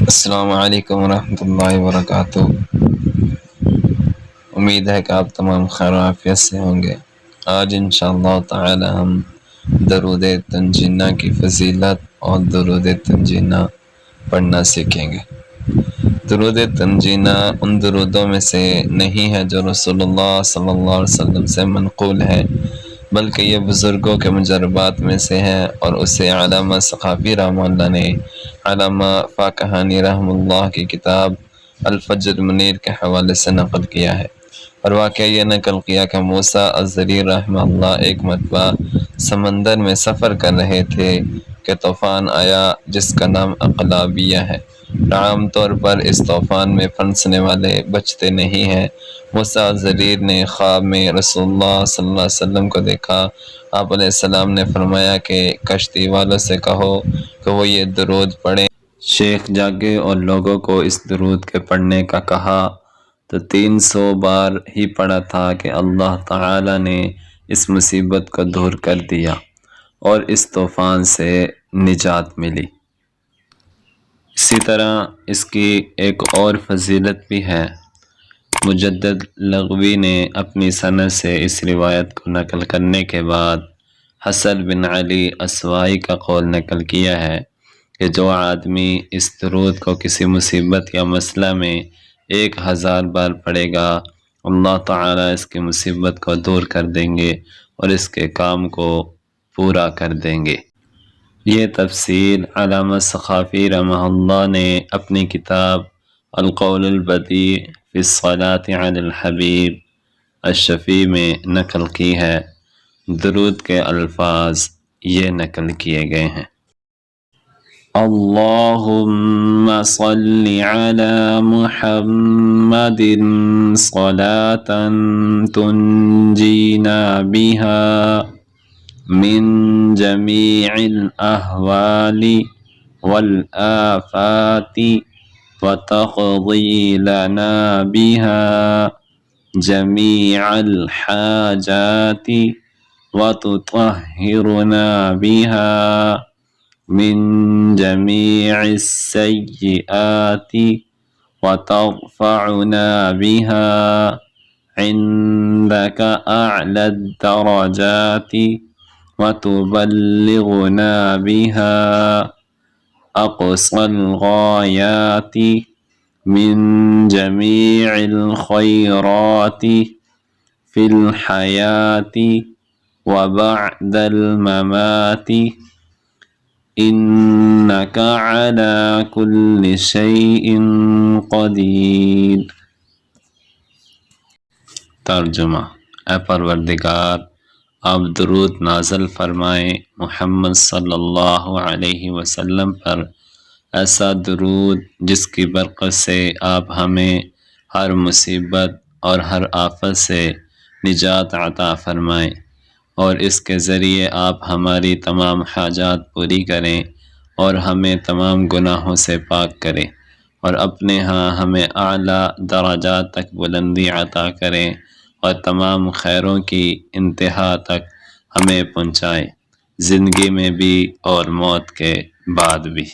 السلام علیکم ورحمۃ اللہ وبرکاتہ۔ امید ہے کہ آپ تمام خیر و عافیت سے ہوں گے۔ آج انشاءاللہ تعالی ہم درود تنجینہ کی فضیلت اور درود تنجینہ پڑھنا سیکھیں گے۔ درود تنجینہ ان درودوں میں سے نہیں ہے جو رسول اللہ صلی اللہ علیہ وسلم سے منقول ہے، بلکہ یہ بزرگوں کے مجربات میں سے ہے، اور اسے علامہ ثقافی رحمہ اللہ نے علامہ فاکہانی رحمہ اللہ کی کتاب الفجر المنیر کے حوالے سے نقل کیا ہے۔ اور واقعہ یہ نقل کیا کہ موسیٰ الضریر رحمہ اللہ ایک مرتبہ سمندر میں سفر کر رہے تھے کہ طوفان آیا جس کا نام اقلابیہ ہے۔ عام طور پر اس طوفان میں پھنسنے والے بچتے نہیں ہیں۔ موسیٰ الضریر نے خواب میں رسول اللہ صلی اللہ علیہ وسلم کو دیکھا۔ آپ علیہ السلام نے فرمایا کہ کشتی والوں سے کہو کہ وہ یہ درود پڑھیں۔ شیخ جاگے اور لوگوں کو اس درود کے پڑھنے کا کہا تو 300 بار ہی پڑھا تھا کہ اللہ تعالی نے اس مصیبت کو دور کر دیا اور اس طوفان سے نجات ملی۔ اسی طرح اس کی ایک اور فضیلت بھی ہے۔ مجدد لغوی نے اپنی سند سے اس روایت کو نقل کرنے کے بعد حسن بن علی اسوائی کا قول نقل کیا ہے کہ جو آدمی اس درود کو کسی مصیبت یا مسئلہ میں 1000 بار پڑھے گا، اللہ تعالیٰ اس کی مصیبت کو دور کر دیں گے اور اس کے کام کو پورا کر دیں گے۔ یہ تفصیل علامہ ثقافی رحمہ اللہ نے اپنی کتاب القول البدیع فی الصلاۃ علی الحبیب الشفیع میں نقل کی ہے۔ درود کے الفاظ یہ نقل کیے گئے ہیں: اللہم صل علی محمد صلاة تنجینا بها من جمیع الاحوال والآفات وتقضی لنا بها جمیع الحاجات وتطہرنا بها من جمیع السیئات وترفعنا بها عندك اعلی الدرجات وتبلغنا بها اقصى الغایات من جمیع الخیرات فی الحیاة وبعد الممات انک علی کل شیء قدیر۔ ترجمہ: اے پروردگار، آپ درود نازل فرمائیں محمد صلی اللہ علیہ وسلم پر، ایسا درود جس کی برکت سے آپ ہمیں ہر مصیبت اور ہر آفت سے نجات عطا فرمائیں، اور اس کے ذریعے آپ ہماری تمام حاجات پوری کریں اور ہمیں تمام گناہوں سے پاک کریں، اور اپنے ہاں ہمیں اعلیٰ درجات تک بلندی عطا کریں اور تمام خیروں کی انتہا تک ہمیں پہنچائیں، زندگی میں بھی اور موت کے بعد بھی۔